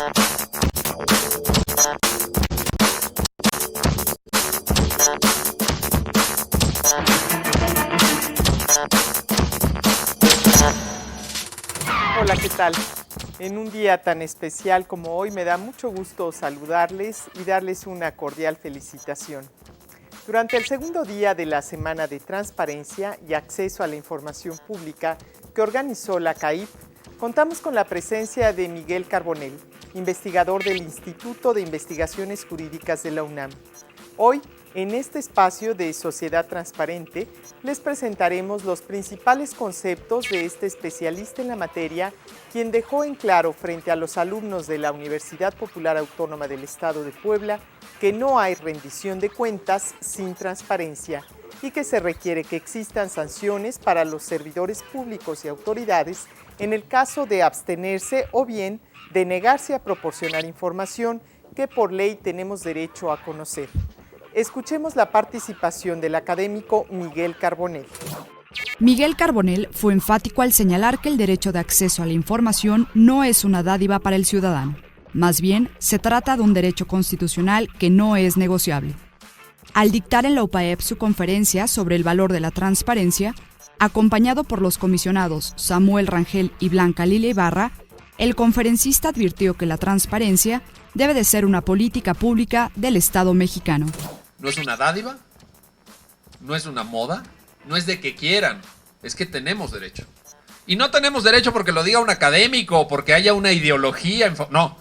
Hola, ¿qué tal? En un día tan especial como hoy me da mucho gusto saludarles y darles una cordial felicitación. Durante el segundo día de la Semana de Transparencia y Acceso a la Información Pública que organizó la CAIP, contamos con la presencia de Miguel Carbonell, investigador del Instituto de Investigaciones Jurídicas de la UNAM. Hoy, en este espacio de Sociedad Transparente, les presentaremos los principales conceptos de este especialista en la materia, quien dejó en claro frente a los alumnos de la Universidad Popular Autónoma del Estado de Puebla que no hay rendición de cuentas sin transparencia y que se requiere que existan sanciones para los servidores públicos y autoridades en el caso de abstenerse o bien de negarse a proporcionar información que por ley tenemos derecho a conocer. Escuchemos la participación del académico Miguel Carbonell. Miguel Carbonell fue enfático al señalar que el derecho de acceso a la información no es una dádiva para el ciudadano. Más bien, se trata de un derecho constitucional que no es negociable. Al dictar en la UPAEP su conferencia sobre el valor de la transparencia, acompañado por los comisionados Samuel Rangel y Blanca Lilia Ibarra, el conferencista advirtió que la transparencia debe de ser una política pública del Estado mexicano. No es una dádiva, no es una moda, no es de que quieran, es que tenemos derecho. Y no tenemos derecho porque lo diga un académico o porque haya una ideología. No,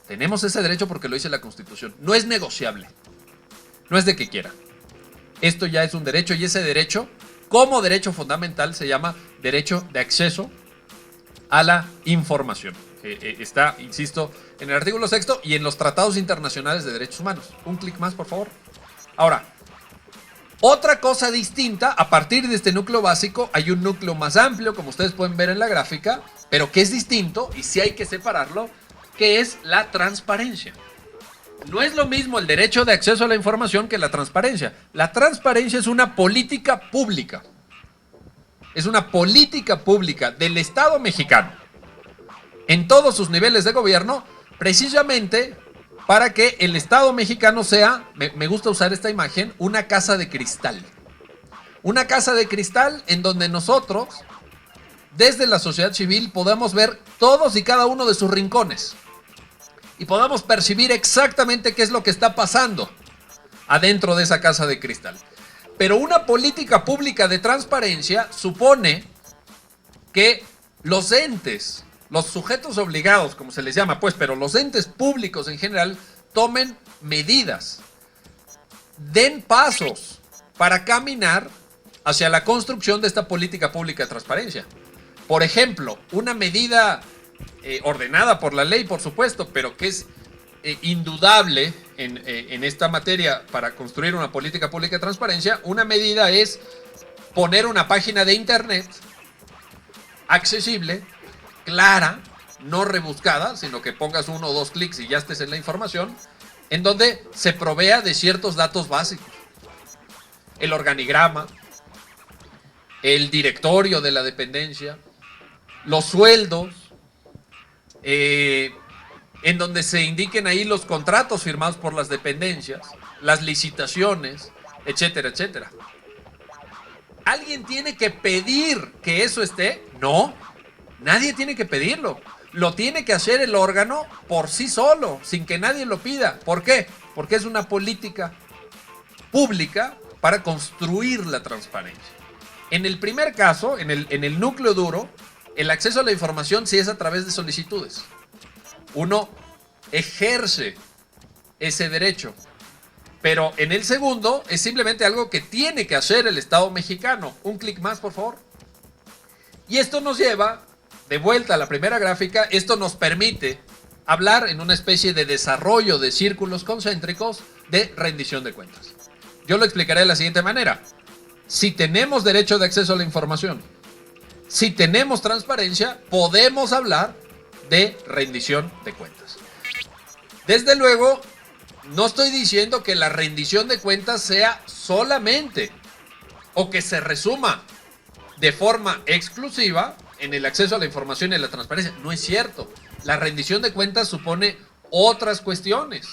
tenemos ese derecho porque lo dice la Constitución. No es negociable, no es de que quieran. Esto ya es un derecho y ese derecho, como derecho fundamental, se llama derecho de acceso a la información. Está, insisto, en el artículo 6 y en los tratados internacionales de derechos humanos. Un clic más, por favor. Ahora, otra cosa distinta, a partir de este núcleo básico, hay un núcleo más amplio, como ustedes pueden ver en la gráfica, pero que es distinto y sí hay que separarlo, que es la transparencia. No es lo mismo el derecho de acceso a la información que la transparencia. La transparencia es una política pública. Es una política pública del Estado mexicano, en todos sus niveles de gobierno, precisamente para que el Estado mexicano sea, me gusta usar esta imagen, una casa de cristal. Una casa de cristal en donde nosotros, desde la sociedad civil, podamos ver todos y cada uno de sus rincones. Y podamos percibir exactamente qué es lo que está pasando adentro de esa casa de cristal. Pero una política pública de transparencia supone que los entes, los sujetos obligados, como se les llama, pues, pero los entes públicos en general, tomen medidas, den pasos para caminar hacia la construcción de esta política pública de transparencia. Por ejemplo, una medida ordenada por la ley, por supuesto, pero que es indudable en esta materia para construir una política pública de transparencia, una medida es poner una página de internet accesible, clara, no rebuscada, sino que pongas 1 o 2 clics y ya estés en la información, en donde se provea de ciertos datos básicos. El organigrama, el directorio de la dependencia, los sueldos, en donde se indiquen ahí los contratos firmados por las dependencias, las licitaciones, etcétera, etcétera. ¿Alguien tiene que pedir que eso esté? No, nadie tiene que pedirlo. Lo tiene que hacer el órgano por sí solo, sin que nadie lo pida. ¿Por qué? Porque es una política pública para construir la transparencia. En el primer caso, en el núcleo duro, el acceso a la información sí es a través de solicitudes. Uno ejerce ese derecho. Pero en el segundo es simplemente algo que tiene que hacer el Estado mexicano. Un clic más, por favor. Y esto nos lleva de vuelta a la primera gráfica. Esto nos permite hablar en una especie de desarrollo de círculos concéntricos de rendición de cuentas. Yo lo explicaré de la siguiente manera. Si tenemos derecho de acceso a la información, si tenemos transparencia, podemos hablar de rendición de cuentas. Desde luego, no estoy diciendo que la rendición de cuentas sea solamente o que se resuma de forma exclusiva en el acceso a la información y la transparencia. No es cierto. La rendición de cuentas supone otras cuestiones.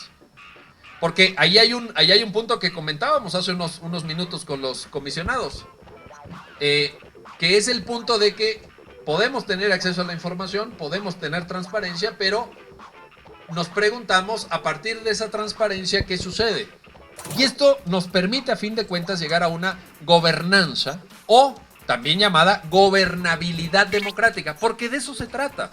Porque ahí hay un punto que comentábamos hace unos minutos con los comisionados, que es el punto de que podemos tener acceso a la información, podemos tener transparencia, pero nos preguntamos a partir de esa transparencia qué sucede. Y esto nos permite a fin de cuentas llegar a una gobernanza o también llamada gobernabilidad democrática, porque de eso se trata.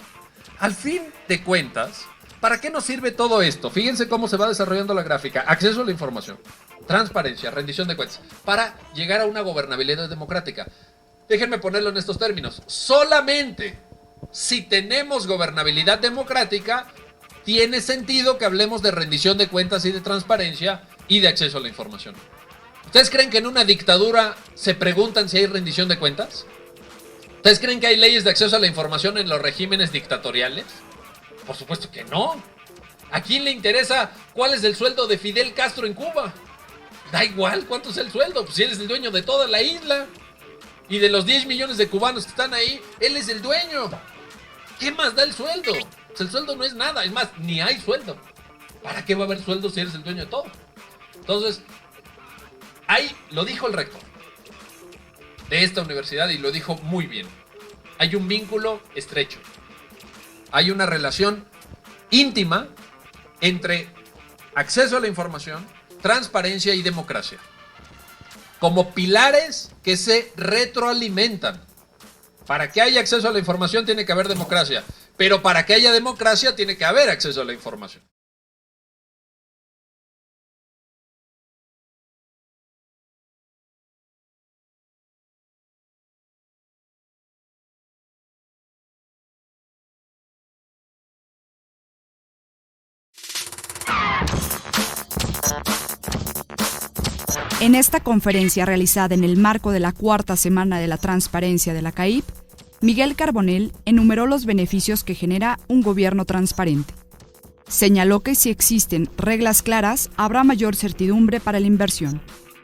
Al fin de cuentas, ¿para qué nos sirve todo esto? Fíjense cómo se va desarrollando la gráfica. Acceso a la información, transparencia, rendición de cuentas, para llegar a una gobernabilidad democrática. Déjenme ponerlo en estos términos. Solamente si tenemos gobernabilidad democrática, tiene sentido que hablemos de rendición de cuentas y de transparencia y de acceso a la información. ¿Ustedes creen que en una dictadura se preguntan si hay rendición de cuentas? ¿Ustedes creen que hay leyes de acceso a la información en los regímenes dictatoriales? Por supuesto que no. ¿A quién le interesa cuál es el sueldo de Fidel Castro en Cuba? Da igual cuánto es el sueldo, pues si él es el dueño de toda la isla. Y de los 10 millones de cubanos que están ahí, él es el dueño. ¿Qué más da el sueldo? Pues el sueldo no es nada, es más, ni hay sueldo. ¿Para qué va a haber sueldo si eres el dueño de todo? Entonces, ahí lo dijo el rector de esta universidad y lo dijo muy bien. Hay un vínculo estrecho. Hay una relación íntima entre acceso a la información, transparencia y democracia, como pilares que se retroalimentan. Para que haya acceso a la información tiene que haber democracia, pero para que haya democracia tiene que haber acceso a la información. En esta conferencia realizada en el marco de la cuarta semana de la transparencia de la CAIP, Miguel Carbonell enumeró los beneficios que genera un gobierno transparente. Señaló que si existen reglas claras, habrá mayor certidumbre para la inversión,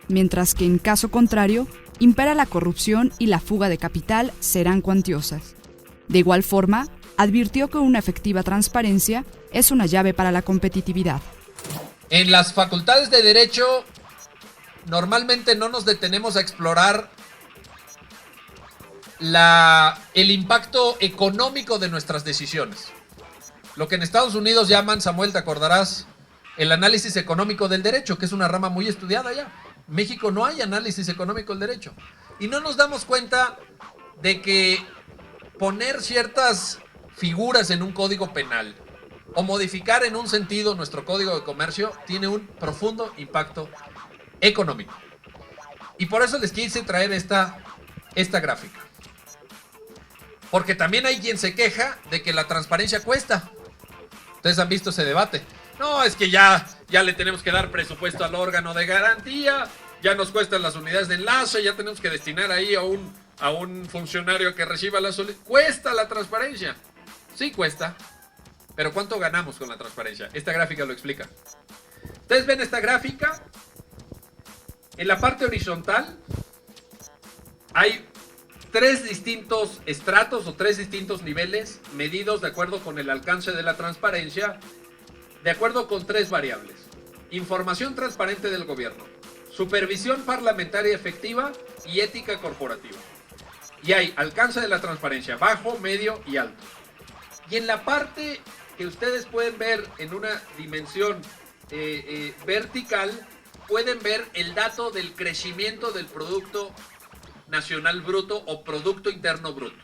mientras que en caso contrario, impera la corrupción y la fuga de capital serán cuantiosas. De igual forma, advirtió que una efectiva transparencia es una llave para la competitividad. En las facultades de Derecho, normalmente no nos detenemos a explorar el impacto económico de nuestras decisiones. Lo que en Estados Unidos llaman, Samuel, te acordarás, el análisis económico del derecho, que es una rama muy estudiada ya. En México no hay análisis económico del derecho. Y no nos damos cuenta de que poner ciertas figuras en un código penal o modificar en un sentido nuestro código de comercio tiene un profundo impacto económico. Y por eso les quise traer esta gráfica. Porque también hay quien se queja de que la transparencia cuesta. Ustedes han visto ese debate. No, es que ya le tenemos que dar presupuesto al órgano de garantía, ya nos cuestan las unidades de enlace, ya tenemos que destinar ahí a un funcionario que reciba la solicitud. ¿Cuesta la transparencia? Sí cuesta. Pero ¿cuánto ganamos con la transparencia? Esta gráfica lo explica. Ustedes ven esta gráfica. En la parte horizontal hay 3 distintos estratos o 3 distintos niveles medidos de acuerdo con el alcance de la transparencia, de acuerdo con 3 variables. Información transparente del gobierno, supervisión parlamentaria efectiva y ética corporativa. Y hay alcance de la transparencia bajo, medio y alto. Y en la parte que ustedes pueden ver en una dimensión vertical, pueden ver el dato del crecimiento del Producto Nacional Bruto o Producto Interno Bruto.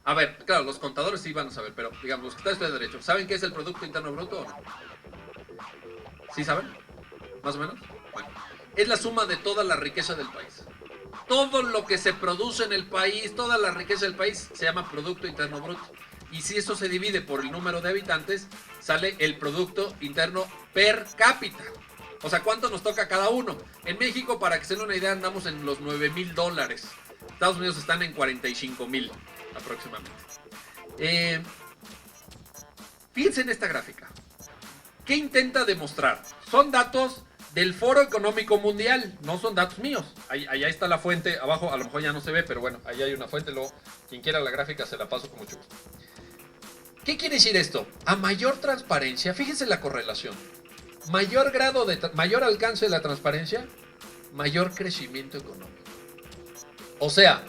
A ver, claro, los contadores sí van a saber, pero digamos, los que están estudiando derecho, ¿saben qué es el Producto Interno Bruto o no? ¿Sí saben? ¿Más o menos? Bueno, es la suma de toda la riqueza del país. Todo lo que se produce en el país, toda la riqueza del país se llama Producto Interno Bruto. Y si eso se divide por el número de habitantes, sale el Producto Interno per cápita. O sea, ¿cuánto nos toca a cada uno? En México, para que se den una idea, andamos en los $9,000. Estados Unidos están en 45,000 aproximadamente. Fíjense en esta gráfica. ¿Qué intenta demostrar? Son datos del Foro Económico Mundial, no son datos míos. Allá está la fuente, abajo a lo mejor ya no se ve, pero bueno, ahí hay una fuente, luego quien quiera la gráfica se la paso con mucho gusto. ¿Qué quiere decir esto? A mayor transparencia, fíjense la correlación. Mayor alcance de la transparencia, mayor crecimiento económico. O sea,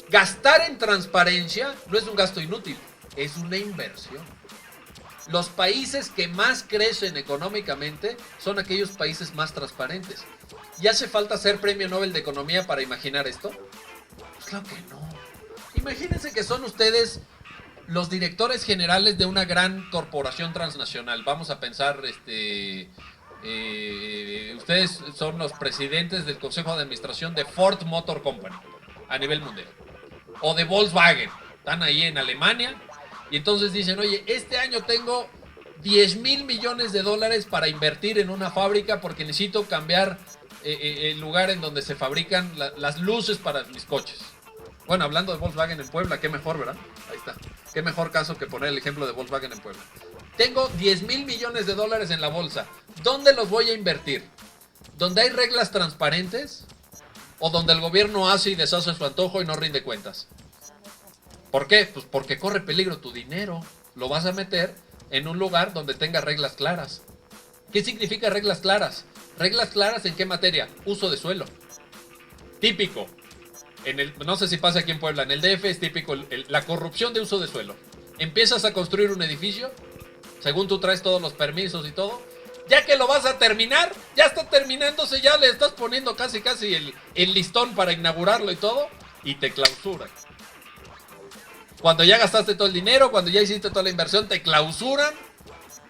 gastar en transparencia no es un gasto inútil, es una inversión. Los países que más crecen económicamente son aquellos países más transparentes. ¿Y hace falta ser premio Nobel de Economía para imaginar esto? Pues claro que no. Imagínense que son ustedes los directores generales de una gran corporación transnacional. Vamos a pensar, ustedes son los presidentes del Consejo de Administración de Ford Motor Company a nivel mundial. O de Volkswagen. Están ahí en Alemania y entonces dicen, oye, este año tengo 10,000 millones de dólares para invertir en una fábrica porque necesito cambiar el lugar en donde se fabrican las luces para mis coches. Bueno, hablando de Volkswagen en Puebla, qué mejor, ¿verdad? Ahí está. Qué mejor caso que poner el ejemplo de Volkswagen en Puebla. Tengo 10,000 millones de dólares en la bolsa. ¿Dónde los voy a invertir? ¿Donde hay reglas transparentes? ¿O donde el gobierno hace y deshace a su antojo y no rinde cuentas? ¿Por qué? Pues porque corre peligro tu dinero. Lo vas a meter en un lugar donde tenga reglas claras. ¿Qué significa reglas claras? ¿Reglas claras en qué materia? Uso de suelo. Típico. No sé si pasa aquí en Puebla, en el DF es típico la corrupción de uso de suelo. Empiezas a construir un edificio, según tú traes todos los permisos y todo, ya que lo vas a terminar, ya está terminándose, ya le estás poniendo casi el listón para inaugurarlo y todo, y te clausuran. Cuando ya gastaste todo el dinero, cuando ya hiciste toda la inversión, te clausuran.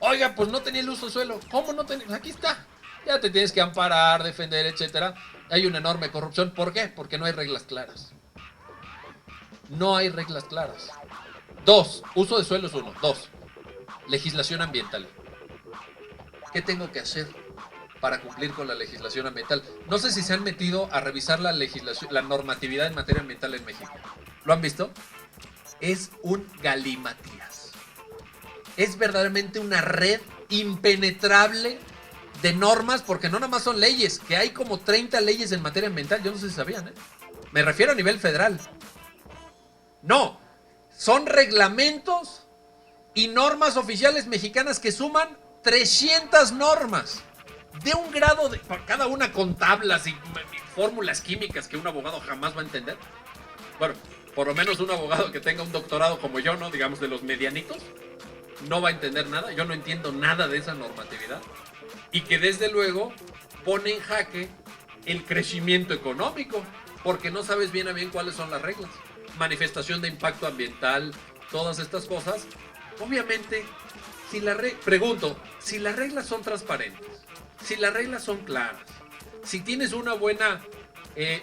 Oiga, pues no tenía el uso de suelo. ¿Cómo no tenía? Pues aquí está. Ya te tienes que amparar, defender, etcétera. Hay una enorme corrupción. ¿Por qué? Porque no hay reglas claras. No hay reglas claras. 2. Uso de suelo es 1. 2. Legislación ambiental. ¿Qué tengo que hacer para cumplir con la legislación ambiental? No sé si se han metido a revisar la legislación, la normatividad en materia ambiental en México. ¿Lo han visto? Es un galimatías. Es verdaderamente una red impenetrable de normas, porque no nada más son leyes, que hay como 30 leyes en materia ambiental, yo no sé si sabían, ¿eh? Me refiero a nivel federal. No, son reglamentos y normas oficiales mexicanas que suman 300 normas, de un grado de, cada una con tablas y fórmulas químicas que un abogado jamás va a entender. Bueno, por lo menos un abogado que tenga un doctorado como yo, ¿no? Digamos de los medianitos, no va a entender nada. Yo no entiendo nada de esa normatividad. Y que desde luego pone en jaque el crecimiento económico, porque no sabes bien a bien cuáles son las reglas. Manifestación de impacto ambiental, todas estas cosas. Obviamente, pregunto, si las reglas son transparentes, si las reglas son claras, si tienes una buena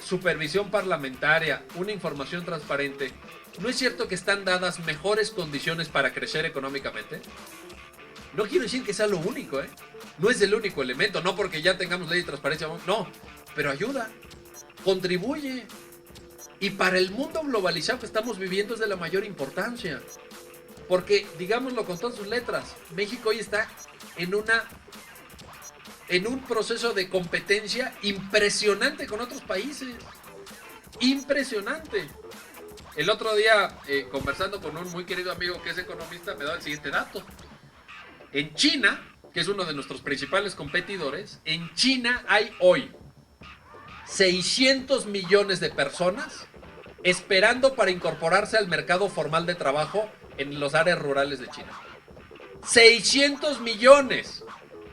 supervisión parlamentaria, una información transparente, ¿no es cierto que están dadas mejores condiciones para crecer económicamente? No quiero decir que sea lo único, ¿eh? No es el único elemento, no porque ya tengamos ley de transparencia, no, pero ayuda, contribuye. Y para el mundo globalizado que estamos viviendo es de la mayor importancia. Porque, digámoslo con todas sus letras, México hoy está en un proceso de competencia impresionante con otros países. Impresionante. El otro día, conversando con un muy querido amigo que es economista, me da el siguiente dato. En China, que es uno de nuestros principales competidores, en China hay hoy 600 millones de personas esperando para incorporarse al mercado formal de trabajo en las áreas rurales de China. 600 millones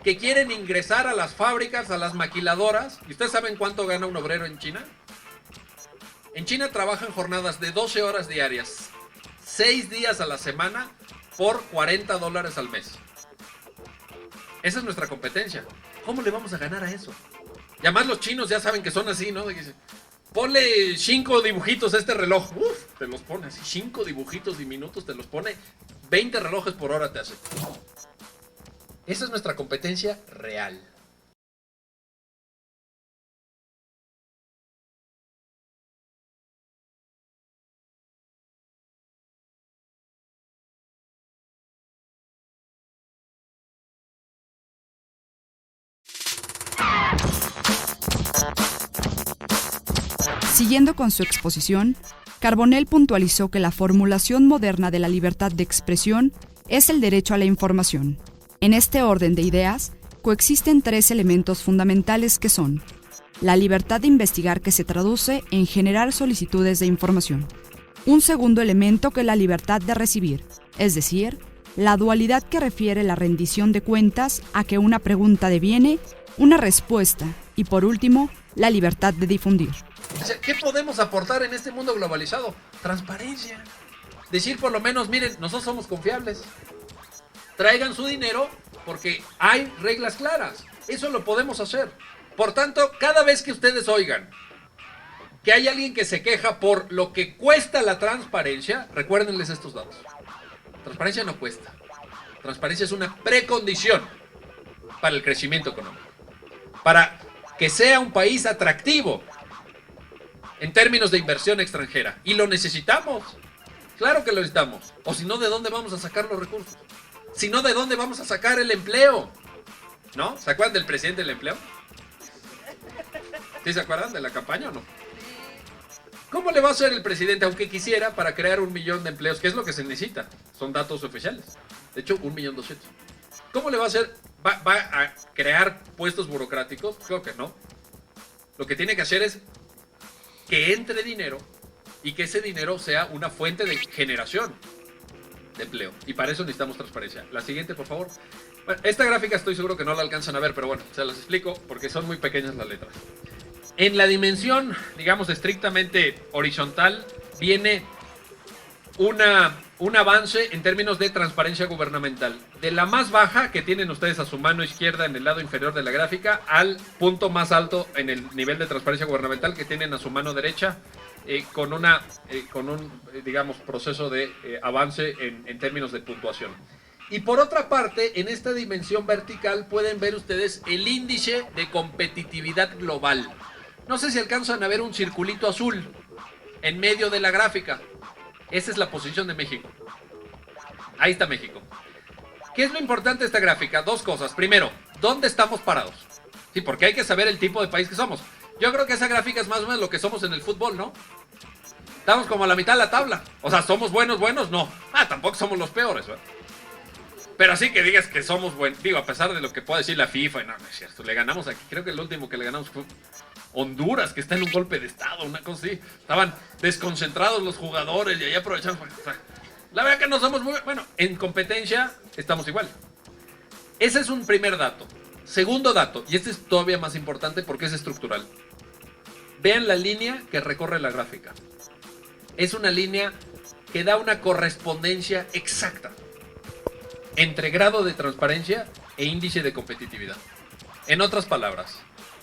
que quieren ingresar a las fábricas, a las maquiladoras. ¿Y ustedes saben cuánto gana un obrero en China? En China trabajan jornadas de 12 horas diarias, 6 días a la semana, por $40 al mes. Esa es nuestra competencia. ¿Cómo le vamos a ganar a eso? Y además los chinos ya saben que son así, ¿no? Ponle 5 dibujitos a este reloj. Uf, te los pone así, 5 dibujitos diminutos, te los pone, 20 relojes por hora te hace. Esa es nuestra competencia real. Siguiendo con su exposición, Carbonell puntualizó que la formulación moderna de la libertad de expresión es el derecho a la información. En este orden de ideas, coexisten 3 elementos fundamentales que son la libertad de investigar, que se traduce en generar solicitudes de información. Un segundo elemento, que es la libertad de recibir, es decir, la dualidad que refiere la rendición de cuentas a que una pregunta deviene una respuesta. Y por último, la libertad de difundir. ¿Qué podemos aportar en este mundo globalizado? Transparencia. Decir por lo menos, miren, nosotros somos confiables. Traigan su dinero porque hay reglas claras. Eso lo podemos hacer. Por tanto, cada vez que ustedes oigan que hay alguien que se queja por lo que cuesta la transparencia, recuérdenles estos datos. Transparencia no cuesta. Transparencia es una precondición para el crecimiento económico. Para que sea un país atractivo en términos de inversión extranjera. Y lo necesitamos. Claro que lo necesitamos. O si no, ¿de dónde vamos a sacar los recursos? Si no, ¿de dónde vamos a sacar el empleo? ¿No? ¿Se acuerdan del presidente del empleo? ¿Sí se acuerdan de la campaña o no? ¿Cómo le va a hacer el presidente, aunque quisiera, para crear 1 millón de empleos? ¿Qué es lo que se necesita? Son datos oficiales. De hecho, 1.200.000. ¿Cómo le va a hacer? ¿Va a crear puestos burocráticos? Creo que no. Lo que tiene que hacer es que entre dinero y que ese dinero sea una fuente de generación de empleo. Y para eso necesitamos transparencia. La siguiente, por favor. Bueno, esta gráfica estoy seguro que no la alcanzan a ver, pero bueno, se las explico porque son muy pequeñas las letras. En la dimensión, digamos, estrictamente horizontal, viene un avance en términos de transparencia gubernamental. De la más baja que tienen ustedes a su mano izquierda en el lado inferior de la gráfica, al punto más alto en el nivel de transparencia gubernamental que tienen a su mano derecha, con un digamos, proceso de avance en términos de puntuación. Y por otra parte, en esta dimensión vertical pueden ver ustedes el índice de competitividad global. No sé si alcanzan a ver un circulito azul en medio de la gráfica. Esa es la posición de México. Ahí está México. ¿Qué es lo importante de esta gráfica? 2 cosas. Primero, ¿dónde estamos parados? Sí, porque hay que saber el tipo de país que somos. Yo creo que esa gráfica es más o menos lo que somos en el fútbol, ¿no? Estamos como a la mitad de la tabla. O sea, ¿somos buenos? No. Tampoco somos los peores, ¿verdad? Pero así que digas que somos buenos. Digo, a pesar de lo que pueda decir la FIFA, no es cierto. Le ganamos aquí. Creo que el último que le ganamos fue Honduras, que está en un golpe de estado, una cosa así. Estaban desconcentrados los jugadores y ahí aprovechaban. O sea, la verdad que no somos muy... Bueno, en competencia estamos igual. Ese es un primer dato. Segundo dato, y este es todavía más importante porque es estructural. Vean la línea que recorre la gráfica. Es una línea que da una correspondencia exacta entre grado de transparencia e índice de competitividad. En otras palabras,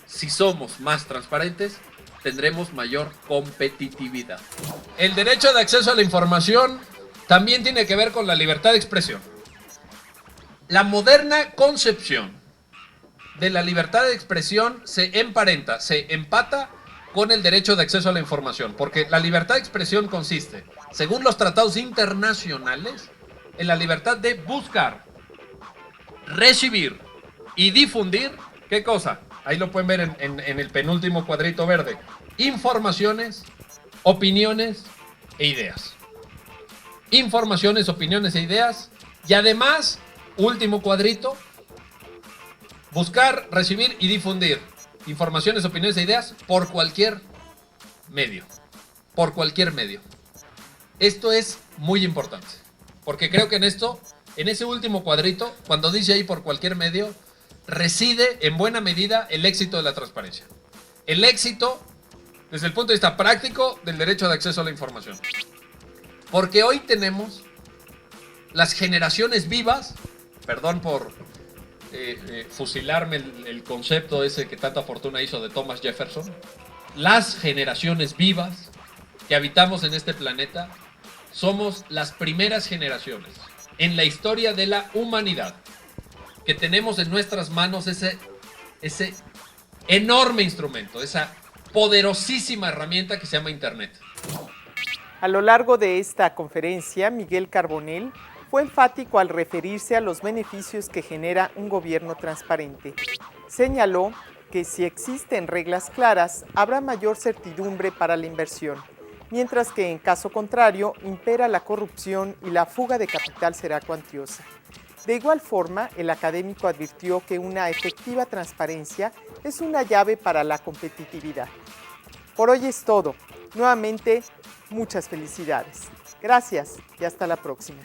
si somos más transparentes, tendremos mayor competitividad. El derecho de acceso a la información también tiene que ver con la libertad de expresión. La moderna concepción de la libertad de expresión se empata con el derecho de acceso a la información, porque la libertad de expresión consiste, según los tratados internacionales, en la libertad de buscar, recibir y difundir, ¿qué cosa? Ahí lo pueden ver en el penúltimo cuadrito verde. Informaciones, opiniones e ideas. Informaciones, opiniones e ideas. Y además, último cuadrito, buscar, recibir y difundir informaciones, opiniones e ideas por cualquier medio. Por cualquier medio. Esto es muy importante. Porque creo que en ese último cuadrito, cuando dice ahí por cualquier medio, reside en buena medida el éxito de la transparencia. El éxito, desde el punto de vista práctico, del derecho de acceso a la información. Porque hoy tenemos las generaciones vivas, perdón por fusilarme el concepto ese que tanta fortuna hizo de Thomas Jefferson, las generaciones vivas que habitamos en este planeta, somos las primeras generaciones en la historia de la humanidad que tenemos en nuestras manos ese enorme instrumento, esa poderosísima herramienta que se llama Internet. A lo largo de esta conferencia, Miguel Carbonell fue enfático al referirse a los beneficios que genera un gobierno transparente. Señaló que si existen reglas claras, habrá mayor certidumbre para la inversión, mientras que en caso contrario impera la corrupción y la fuga de capital será cuantiosa. De igual forma, el académico advirtió que una efectiva transparencia es una llave para la competitividad. Por hoy es todo. Nuevamente, muchas felicidades. Gracias y hasta la próxima.